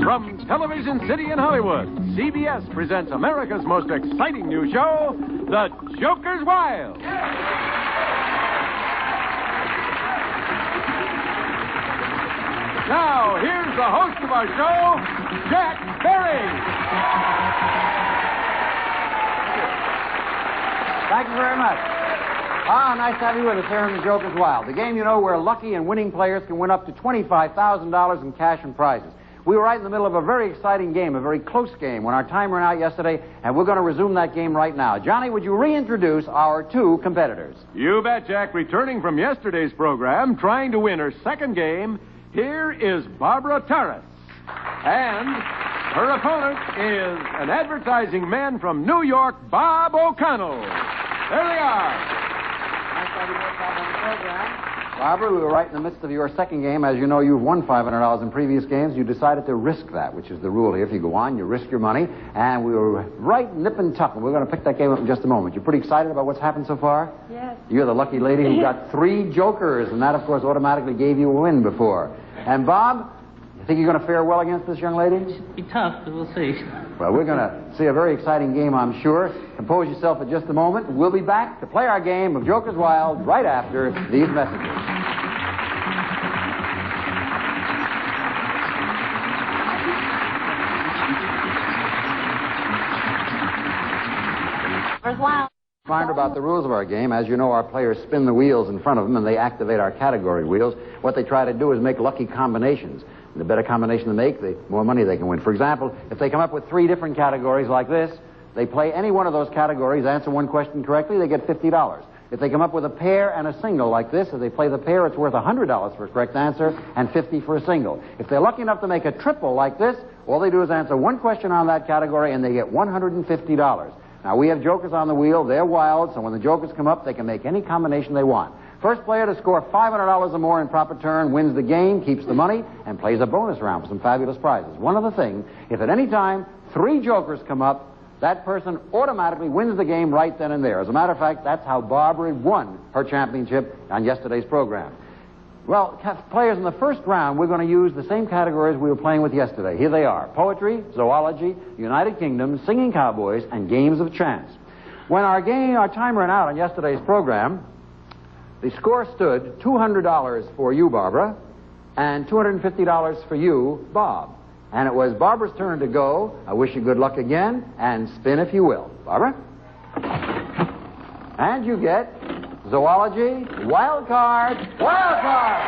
From Television City in Hollywood, CBS presents America's most exciting new show, The Joker's Wild. Now, here's the host of our show, Jack Berry. Thank you very much. Nice to have you with us here in The Joker's Wild, the game, you know, where lucky and winning players can win up to $25,000 in cash and prizes. We were right in the middle of a very exciting game, a very close game, when our time ran out yesterday, and we're going to resume that game right now. Johnny, would you reintroduce our two competitors? You bet, Jack. Returning from yesterday's program, trying to win her second game, here is Barbara Terrace. And her opponent is an advertising man from New York, Bob O'Connell. There they are. Nice to have you both back on the program. Barbara, we were right in the midst of your second game. As you know, you've won $500 in previous games. You decided to risk that, which is the rule here. If you go on, you risk your money. And we were right nip and tuck, and we're going to pick that game up in just a moment. You pretty excited about what's happened so far? Yes. You're the lucky lady who got 3 jokers, and that, of course, automatically gave you a win before. And Bob, you think you're going to fare well against this young lady? It should be tough, but we'll see. Well, we're going to see a very exciting game, I'm sure. Compose yourself for just a moment. We'll be back to play our game of Joker's Wild right after these messages. Reminder about the rules of our game. As you know, our players spin the wheels in front of them, and they activate our category wheels. What they try to do is make lucky combinations. And the better combination they make, the more money they can win. For example, if they come up with 3 different categories like this, they play any one of those categories, answer one question correctly, they get $50. If they come up with a pair and a single like this, if they play the pair, it's worth $100 for a correct answer and $50 for a single. If they're lucky enough to make a triple like this, all they do is answer one question on that category, and they get $150. Now, we have jokers on the wheel. They're wild, so when the jokers come up, they can make any combination they want. First player to score $500 or more in proper turn wins the game, keeps the money, and plays a bonus round for some fabulous prizes. One other thing, if at any time 3 jokers come up, that person automatically wins the game right then and there. As a matter of fact, that's how Barbara won her championship on yesterday's program. Well, players in the first round, we're going to use the same categories we were playing with yesterday. Here they are: poetry, zoology, United Kingdom, singing cowboys, and games of chance. When our time ran out on yesterday's program, the score stood $200 for you, Barbara, and $250 for you, Bob. And it was Barbara's turn to go. I wish you good luck again, and spin if you will. Barbara? And you get zoology, wild card, wild card!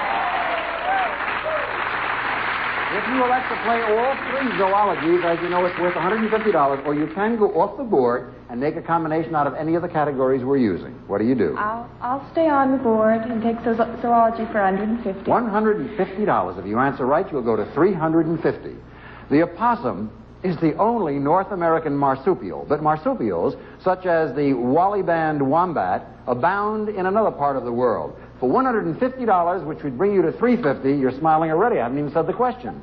If you elect to play all 3 zoologies, as you know, it's worth $150, or you can go off the board and make a combination out of any of the categories we're using. What do you do? I'll stay on the board and take zoology for $150. $150. If you answer right, you'll go to $350. The opossum is the only North American marsupial, but marsupials, such as the woolly-band wombat, abound in another part of the world. For $150, which would bring you to $350, you're smiling already. I haven't even said the question.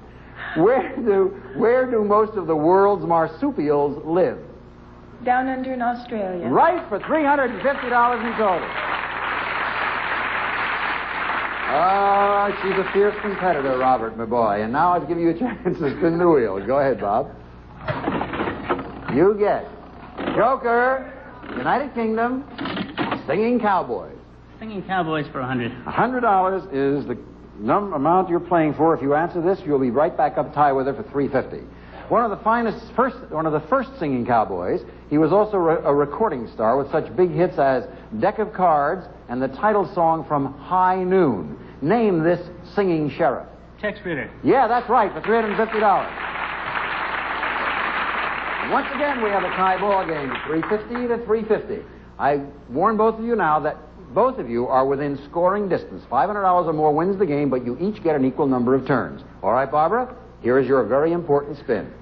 Where do most of the world's marsupials live? Down under in Australia. Right, for $350 in total. She's a fierce competitor, Robert, my boy. And now I'll give you a chance to spin the wheel. Go ahead, Bob. You get Joker, United Kingdom, singing cowboys. Singing cowboys for $100. $100 is the amount you're playing for. If you answer this, you'll be right back up tie with her for $350. One of the first singing cowboys. He was also a recording star with such big hits as Deck of Cards and the title song from High Noon. Name this singing sheriff. Tex Ritter. Yeah, that's right, for $350. Once again, we have a tie ball game, $350 to $350. I warn both of you now that both of you are within scoring distance. $500 or more wins the game, but you each get an equal number of turns. All right, Barbara? Here is your very important spin.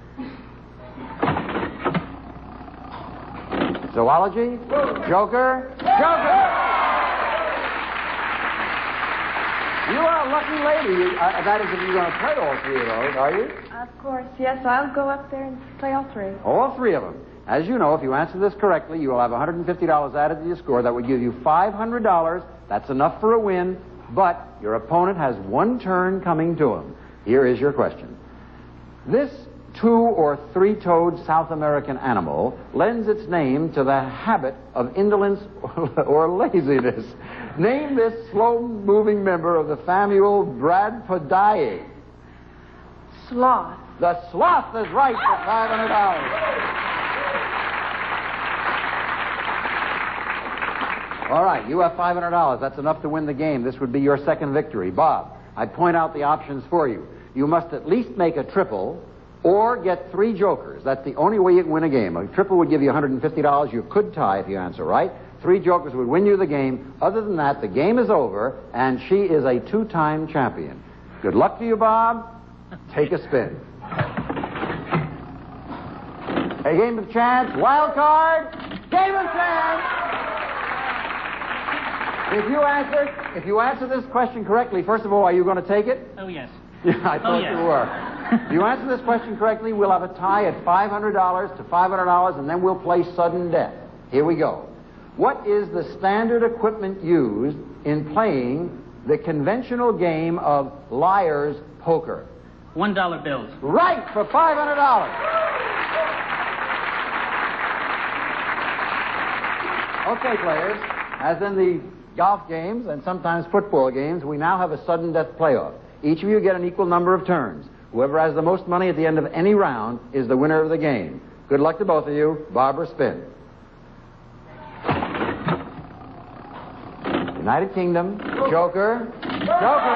Zoology, Joker, Joker! You are a lucky lady. That is, if you're going to play all 3 of those, are you? Of course, yes. I'll go up there and play all 3. All 3 of them. As you know, if you answer this correctly, you will have $150 added to your score. That would give you $500. That's enough for a win. But your opponent has one turn coming to him. Here is your question. This 2- or 3-toed South American animal lends its name to the habit of indolence or laziness. Name this slow-moving member of the family Bradpidae. Sloth. The sloth is right for $500. All right, you have $500. That's enough to win the game. This would be your second victory. Bob, I point out the options for you. You must at least make a triple or get 3 jokers. That's the only way you can win a game. A triple would give you $150. You could tie if you answer right. 3 jokers would win you the game. Other than that, the game is over, and she is a 2-time champion. Good luck to you, Bob. Take a spin. A game of chance. Wild card. Game of chance. If you answer this question correctly, first of all, are you going to take it? Oh, yes. Yeah, I thought yes. you were. If you answer this question correctly, we'll have a tie at $500 to $500, and then we'll play sudden death. Here we go. What is the standard equipment used in playing the conventional game of liar's poker? $1 bills. Right, for $500. Okay, players, as in the golf games and sometimes football games, we now have a sudden death playoff. Each of you get an equal number of turns. Whoever has the most money at the end of any round is the winner of the game. Good luck to both of you. Barbara, spin. United Kingdom. Joker. Joker.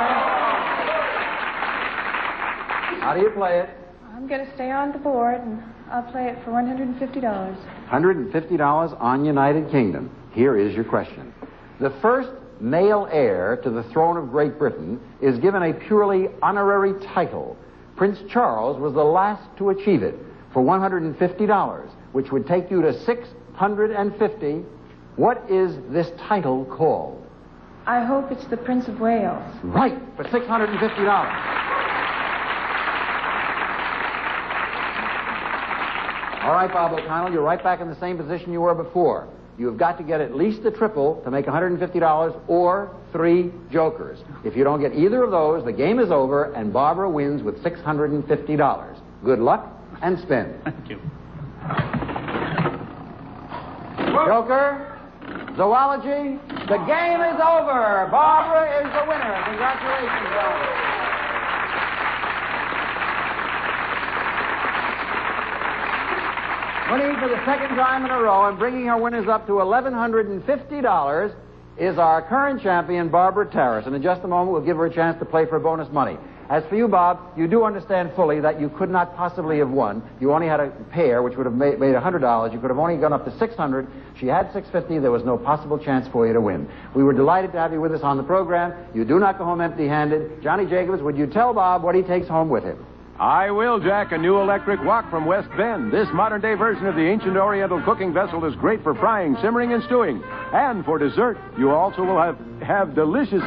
How do you play it? I'm going to stay on the board, and I'll play it for $150. $150 on United Kingdom. Here is your question. The first male heir to the throne of Great Britain is given a purely honorary title. Prince Charles was the last to achieve it for $150, which would take you to $650. What is this title called? I hope it's the Prince of Wales. Right, for $650. All right, Bob O'Connell, you're right back in the same position you were before. You've got to get at least a triple to make $150 or 3 jokers. If you don't get either of those, the game is over, and Barbara wins with $650. Good luck, and spin. Thank you. Joker, zoology, the game is over. Barbara is the winner. Congratulations, Barbara. Winning for the second time in a row and bringing our winners up to $1,150 is our current champion, Barbara Terrace. And in just a moment, we'll give her a chance to play for bonus money. As for you, Bob, you do understand fully that you could not possibly have won. You only had a pair, which would have made $100. You could have only gone up to $600. She had $650. There was no possible chance for you to win. We were delighted to have you with us on the program. You do not go home empty-handed. Johnny Jacobs, would you tell Bob what he takes home with him? I will, Jack. A new electric wok from West Bend. This modern-day version of the ancient Oriental cooking vessel is great for frying, simmering, and stewing. And for dessert, you also will have delicious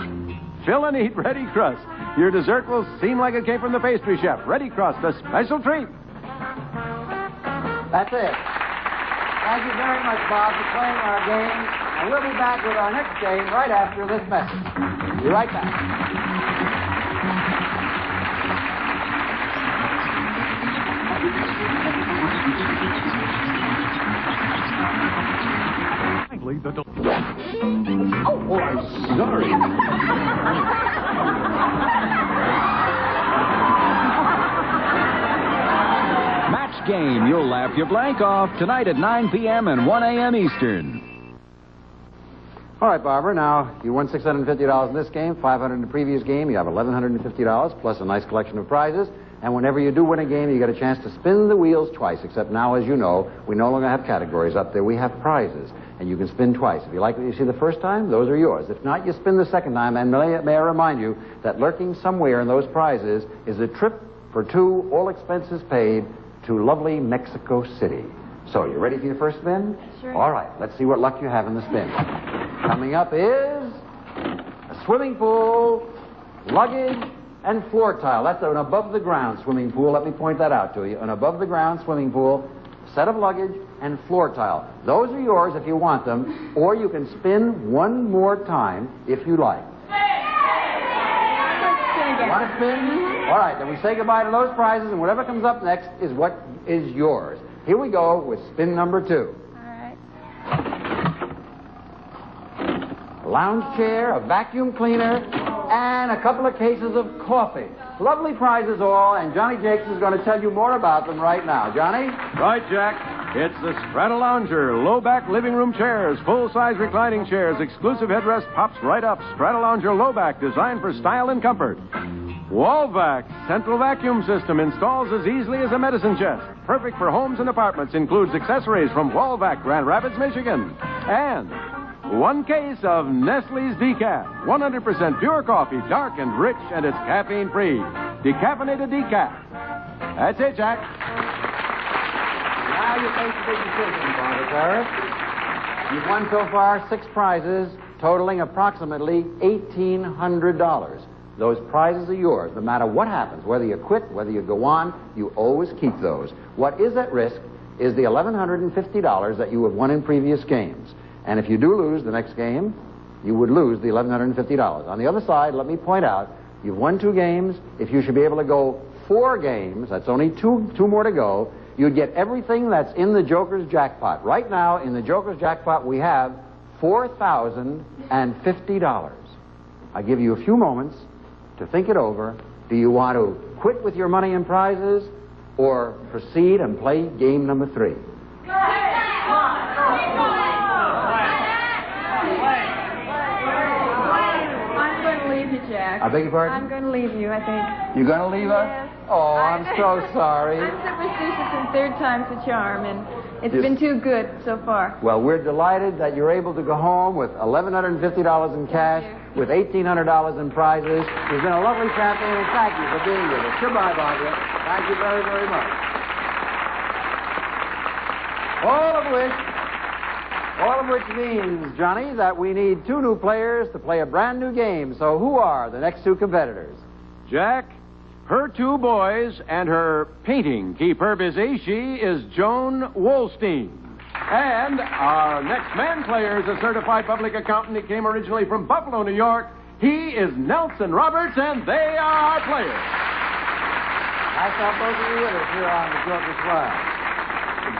fill-and-eat ready crust. Your dessert will seem like it came from the pastry chef. Ready crust, a special treat. That's it. Thank you very much, Bob, for playing our game. And we'll be back with our next game right after this message. Be right back. Oh, I'm sorry. Match game. You'll laugh your blank off tonight at 9 p.m. and 1 a.m. Eastern. All right, Barbara, now you won $650 in this game, $500 in the previous game. You have $1,150 plus a nice collection of prizes. And whenever you do win a game, you get a chance to spin the wheels twice, except now, as you know, we no longer have categories up there. We have prizes, and you can spin twice. If you like what you see the first time, those are yours. If not, you spin the second time, and may I remind you that lurking somewhere in those prizes is a trip for 2, all expenses paid, to lovely Mexico City. So, you ready for your first spin? Sure. All right, let's see what luck you have in the spin. Coming up is a swimming pool, luggage, and floor tile. That's an above-the-ground swimming pool. Let me point that out to you. An above-the-ground swimming pool, set of luggage, and floor tile. Those are yours if you want them, or you can spin one more time if you like. again. Want to spin? All right, then we say goodbye to those prizes, and whatever comes up next is what is yours. Here we go with spin number 2. All right. A lounge chair, a vacuum cleaner, and a couple of cases of coffee. Lovely prizes all, and Johnny Jakes is going to tell you more about them right now. Johnny? Right, Jack. It's the Stratalounger low-back living room chairs, full-size reclining chairs, exclusive headrest pops right up. Stratalounger low-back, designed for style and comfort. Wallvac central vacuum system installs as easily as a medicine chest. Perfect for homes and apartments. Includes accessories from Wallvac, Grand Rapids, Michigan. And 1 case of Nestle's Decaf. 100% pure coffee, dark and rich, and it's caffeine-free. Decaffeinated decaf. That's it, Jack. Now you face the big decision, Barbara Terrace. You've won so far 6 prizes, totaling approximately $1,800. Those prizes are yours. No matter what happens, whether you quit, whether you go on, you always keep those. What is at risk is the $1,150 that you have won in previous games. And if you do lose the next game, you would lose the $1,150. On the other side, let me point out, you've won 2 games. If you should be able to go 4 games, that's only two more to go, you'd get everything that's in the Joker's jackpot. Right now, in the Joker's jackpot, we have $4,050. I give you a few moments to think it over. Do you want to quit with your money and prizes or proceed and play game number 3? I'm going to leave you, Jack. I beg your pardon? I'm going to leave you, I think. You're going to leave us? Yes. Oh, I'm so sorry. I'm superstitious and 3rd time's the charm, and it's Yes. been too good so far. Well, we're delighted that you're able to go home with $1,150 in cash, with $1,800 in prizes. You've been a lovely champion, and thank you for being with us. Goodbye, Barbara. Thank you very, very much. All of which means, Johnny, that we need 2 new players to play a brand new game. So who are the next 2 competitors? Jack, her 2 boys and her painting keep her busy. She is Joan Wolstein. And our next man player is a certified public accountant. He came originally from Buffalo, New York. He is Nelson Roberts, and they are our players. I saw both of you with us here on the Joker's Flag.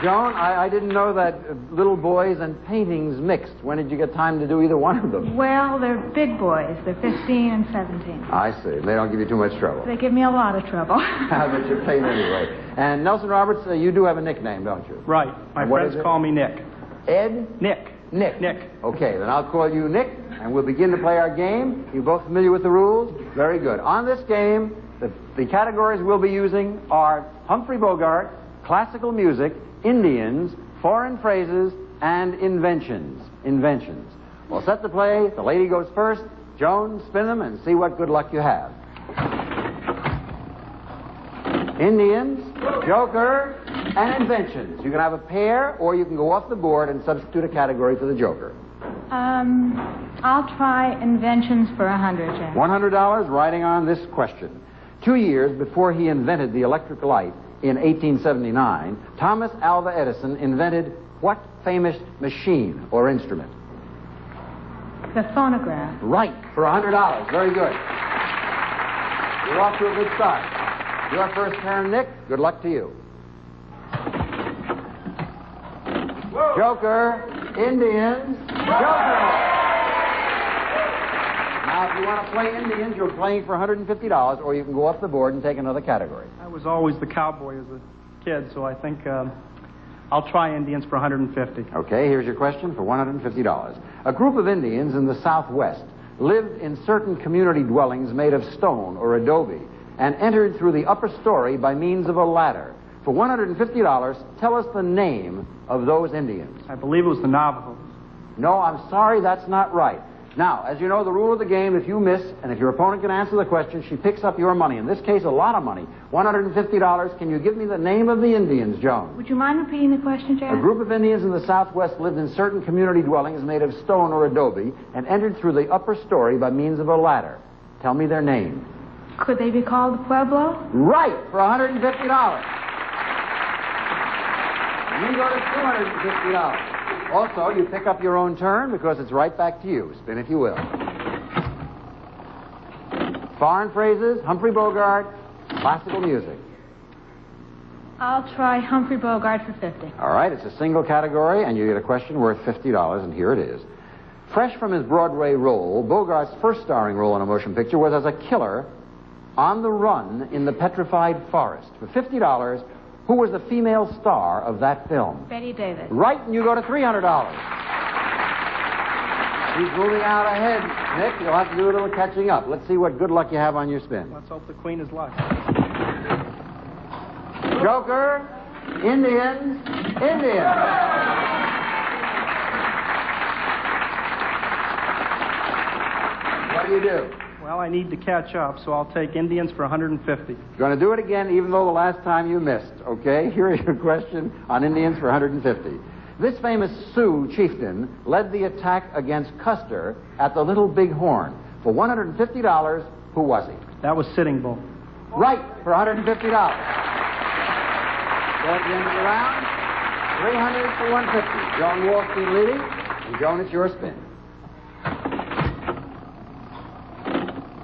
Joan, I didn't know that little boys and paintings mixed. When did you get time to do either one of them? Well, they're big boys. They're 15 and 17. I see. They don't give you too much trouble. They give me a lot of trouble. But you paint anyway. And Nelson Roberts, you do have a nickname, don't you? Right. My What friends is it? call me Nick. Ed? Nick. Nick. Nick. Okay, then I'll call you Nick, and we'll begin to play our game. You both familiar with the rules? Very good. On this game, the categories we'll be using are Humphrey Bogart, classical music, Indians, foreign phrases, and inventions. Inventions. We'll set the play. The lady goes first. Joan, spin them and see what good luck you have. Indians, Joker, and inventions. You can have a pair, or you can go off the board and substitute a category for the Joker. I'll try inventions for 100, Jack. $100 riding on this question. 2 years before he invented the electric light in 1879, Thomas Alva Edison invented what famous machine or instrument? The phonograph. Right, for $100. Very good. You're off to a good start. Your first turn, Nick. Good luck to you. Whoa. Joker, Indians, Joker. Now, if you want to play Indians, you're playing for $150, or you can go off the board and take another category. I was always the cowboy as a kid, so I think I'll try Indians for 150. Okay, here's your question for $150. A group of Indians in the Southwest lived in certain community dwellings made of stone or adobe and entered through the upper story by means of a ladder. For $150, tell us the name of those Indians. I believe it was the Navajos. No, I'm sorry, that's not right. Now, as you know, the rule of the game, if you miss, and if your opponent can answer the question, she picks up your money. In this case, a lot of money. $150. Can you give me the name of the Indians, Joan? Would you mind repeating the question, Jack? A group of Indians in the Southwest lived in certain community dwellings made of stone or adobe and entered through the upper story by means of a ladder. Tell me their name. Could they be called the Pueblo? Right, for $150. And you go to $250. Also, you pick up your own turn because it's right back to you. Spin if you will. Foreign phrases, Humphrey Bogart, classical music. I'll try Humphrey Bogart for 50. All right, it's a single category, and you get a question worth $50, and here it is. Fresh from his Broadway role, Bogart's first starring role in a motion picture was as a killer on the run in the Petrified Forest. For $50, who was the female star of that film? Betty Davis. Right, and you go to $300. He's moving out ahead, Nick. You'll have to do a little catching up. Let's see what good luck you have on your spin. Let's hope the queen is luck. Joker, Indians, Indians. What do you do? Well, I need to catch up, so I'll take Indians for 150. You're going to do it again, even though the last time you missed, okay? Here is your question on Indians for 150. This famous Sioux chieftain led the attack against Custer at the Little Big Horn. For $150, who was he? That was Sitting Bull. Right, for $150. So at the end of the round, 300 for 150. Joan Wallstein leading, and Joan, it's your spin.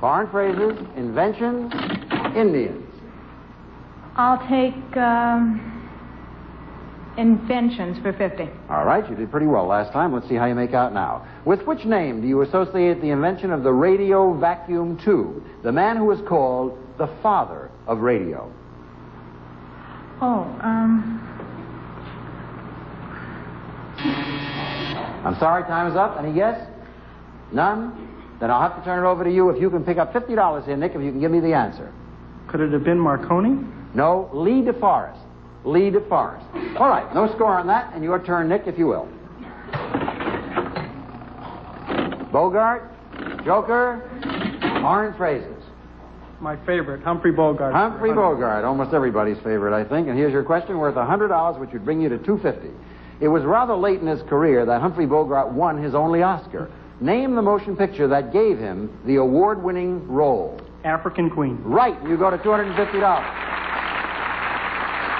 Foreign phrases, inventions, Indians. I'll take inventions for 50. All right, you did pretty well last time. Let's see how you make out now. With which name do you associate the invention of the radio vacuum tube? The man who is called the father of radio. Oh, I'm sorry, time is up. Any guess? None? Then I'll have to turn it over to you if you can pick up $50 here, Nick, if you can give me the answer. Could it have been Marconi? No, Lee DeForest. Lee DeForest. All right, no score on that, and your turn, Nick, if you will. Bogart, Joker, foreign phrases. My favorite, Humphrey Bogart. Humphrey Bogart, almost everybody's favorite, I think. And here's your question worth $100, which would bring you to $250. It was rather late in his career that Humphrey Bogart won his only Oscar. Name the motion picture that gave him the award-winning role. African Queen. Right, you go to $250.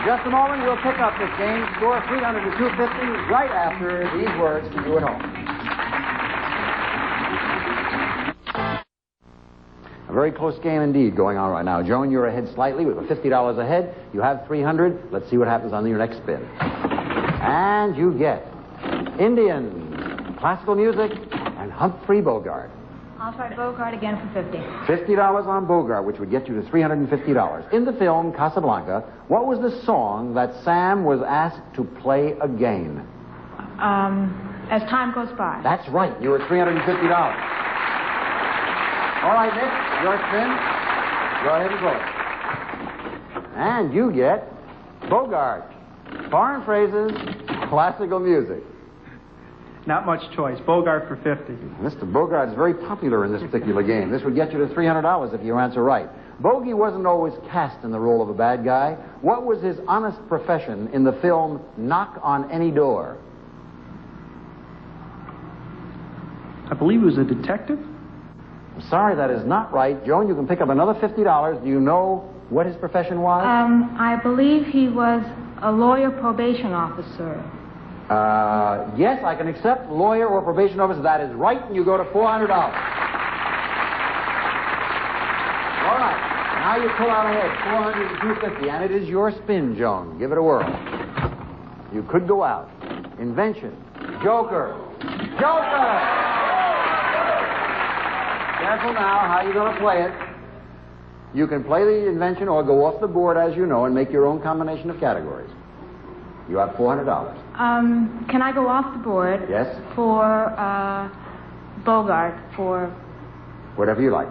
Just a moment, we'll pick up this game. Score 300 to 250 right after these words to you at home. A very close game indeed going on right now. Joan, you're ahead slightly with $50 ahead. You have 300. Let's see what happens on your next spin. And you get Indian, classical music, and Humphrey Bogart. I'll try Bogart again for 50. $50 on Bogart, which would get you to $350. In the film Casablanca, what was the song that Sam was asked to play again? As Time Goes By. That's right. You were $350. All right, Nick, your spin. Go ahead and blow it. And you get Bogart, foreign phrases, classical music. Not much choice. Bogart for 50. Mr. Bogart is very popular in this particular game. This would get you to $300 if you answer right. Bogey wasn't always cast in the role of a bad guy. What was his honest profession in the film Knock on Any Door? I believe he was a detective. I'm sorry, that is not right. Joan, you can pick up another $50. Do you know what his profession was? I believe he was a lawyer probation officer. Yes, I can accept lawyer or probation officer. That is right, and you go to $400. All right, now you pull out ahead, 400 to 250, and it is your spin, Joan. Give it a whirl. You could go out. Invention. Joker. Joker! Careful now, how are you going to play it? You can play the invention or go off the board, as you know, and make your own combination of categories. You have $400. Can I go off the board? Yes. For Bogart for... Whatever you like.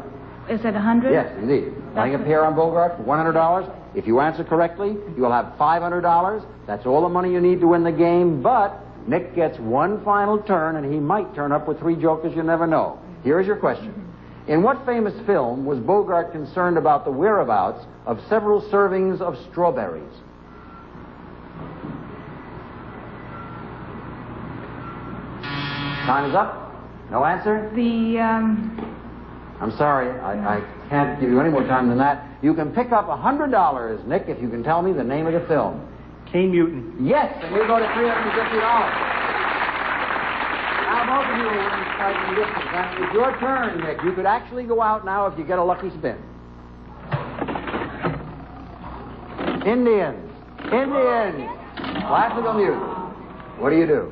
Is it 100? Yes, indeed. Playing a pair on Bogart for $100. If you answer correctly, you'll have $500. That's all the money you need to win the game, but Nick gets one final turn, and he might turn up with 3 jokers. You never know. Here is your question. In what famous film was Bogart concerned about the whereabouts of several servings of strawberries? Time is up. No answer? I'm sorry. I can't give you any more time than that. You can pick up $100, Nick, if you can tell me the name of the film. Kane Newton. Yes, and you go to $350. Now, both of you are within striking distance. And it's your turn, Nick. You could actually go out now if you get a lucky spin. Indians. Indians. Classical music. What do you do?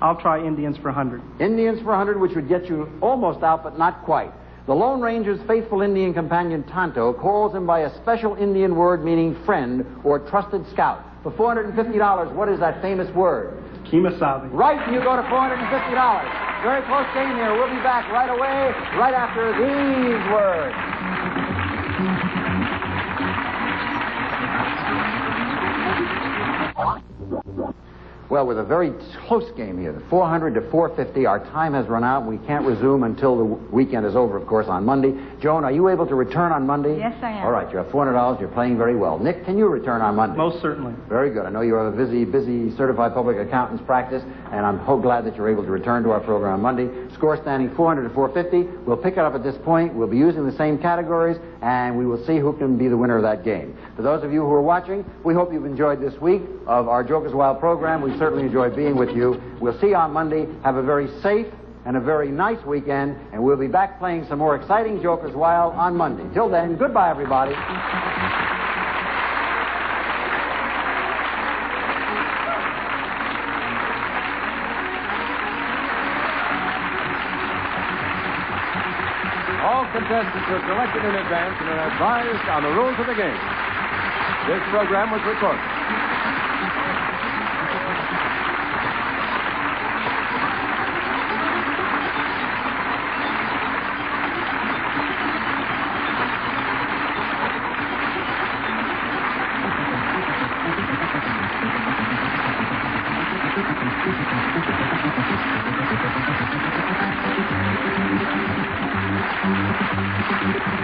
I'll try Indians for 100. Indians for 100, which would get you almost out, but not quite. The Lone Ranger's faithful Indian companion, Tonto, calls him by a special Indian word meaning friend or trusted scout. For $450, what is that famous word? Kemosabe. Right, and you go to $450. Very close game here. We'll be back right away, right after these words. Well, with a very close game here, 400 to 450, our time has run out. We can't resume until the weekend is over, of course, on Monday. Joan, are you able to return on Monday? Yes, I am. All right, you have $400. You're playing very well. Nick, can you return on Monday? Most certainly. Very good. I know you have a busy certified public accountant's practice, and I'm so glad that you're able to return to our program on Monday. Score standing 400 to 450. We'll pick it up at this point. We'll be using the same categories, and we will see who can be the winner of that game. For those of you who are watching, we hope you've enjoyed this week of our Jokers Wild program. We certainly enjoyed being with you. We'll see you on Monday. Have a very safe and a very nice weekend, and we'll be back playing some more exciting Jokers Wild on Monday. Till then, goodbye, everybody. All contestants are selected in advance and are advised on the rules of the game. This program was recorded. Thank you.